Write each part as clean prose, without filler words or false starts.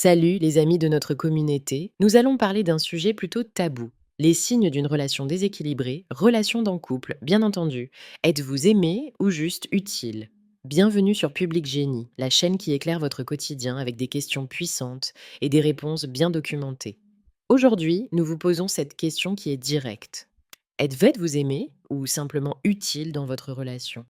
Salut les amis de notre communauté, nous allons parler d'un sujet plutôt tabou. Les signes d'une relation déséquilibrée, relation dans couple, bien entendu. Êtes-vous aimé ou juste utile? Bienvenue sur Public Génie, la chaîne qui éclaire votre quotidien avec des questions puissantes et des réponses bien documentées. Aujourd'hui, nous vous posons cette question qui est directe. Êtes-vous aimé ou simplement utile dans votre relation?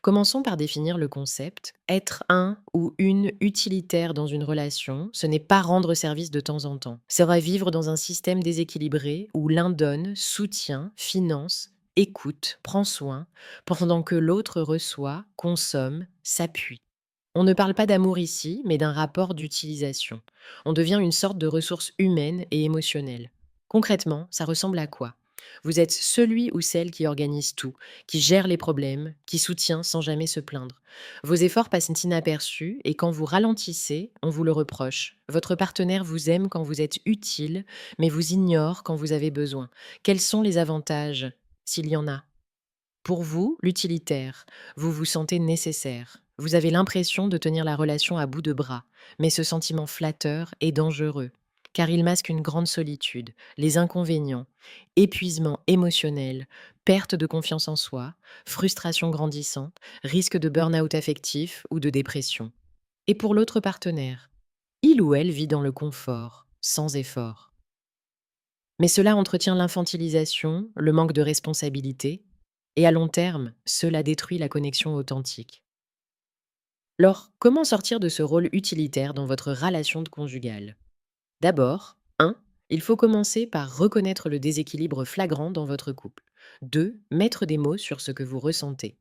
Commençons par définir le concept. Être un ou une utilitaire dans une relation, ce n'est pas rendre service de temps en temps. C'est vivre dans un système déséquilibré où l'un donne, soutient, finance, écoute, prend soin, pendant que l'autre reçoit, consomme, s'appuie. On ne parle pas d'amour ici, mais d'un rapport d'utilisation. On devient une sorte de ressource humaine et émotionnelle. Concrètement, ça ressemble à quoi? Vous êtes celui ou celle qui organise tout, qui gère les problèmes, qui soutient sans jamais se plaindre. Vos efforts passent inaperçus et quand vous ralentissez, on vous le reproche. Votre partenaire vous aime quand vous êtes utile, mais vous ignore quand vous avez besoin. Quels sont les avantages, s'il y en a? Pour vous, l'utilitaire, vous vous sentez nécessaire. Vous avez l'impression de tenir la relation à bout de bras, mais ce sentiment flatteur est dangereux, car il masque une grande solitude, les inconvénients, épuisement émotionnel, perte de confiance en soi, frustration grandissante, risque de burn-out affectif ou de dépression. Et pour l'autre partenaire, il ou elle vit dans le confort, sans effort. Mais cela entretient l'infantilisation, le manque de responsabilité, et à long terme, cela détruit la connexion authentique. Alors, comment sortir de ce rôle utilitaire dans votre relation de conjugale? D'abord, 1. Il faut commencer par reconnaître le déséquilibre flagrant dans votre couple. 2. Mettre des mots sur ce que vous ressentez.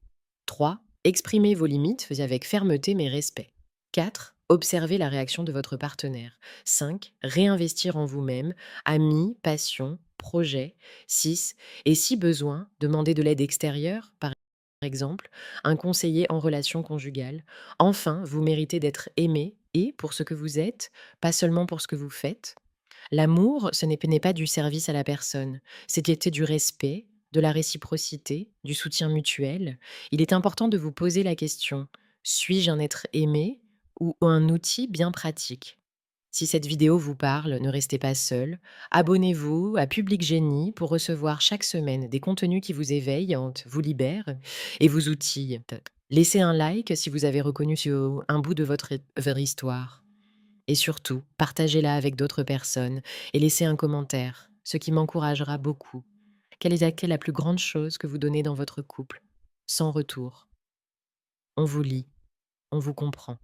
3. Exprimer vos limites avec fermeté mais respect. 4. Observer la réaction de votre partenaire. 5. Réinvestir en vous-même, amis, passion, projet. 6. Et si besoin, demander de l'aide extérieure, par exemple, un conseiller en relation conjugale. Enfin, vous méritez d'être aimé et pour ce que vous êtes, pas seulement pour ce que vous faites. L'amour, ce n'est pas du service à la personne, c'était du respect, de la réciprocité, du soutien mutuel. Il est important de vous poser la question: suis-je un être aimé ou un outil bien pratique? Si cette vidéo vous parle, ne restez pas seul. Abonnez-vous à Public Génie pour recevoir chaque semaine des contenus qui vous éveillent, vous libèrent et vous outillent. Laissez un like si vous avez reconnu un bout de votre histoire. Et surtout, partagez-la avec d'autres personnes et laissez un commentaire, ce qui m'encouragera beaucoup. Quelle est la plus grande chose que vous donnez dans votre couple? Sans retour. On vous lit, on vous comprend.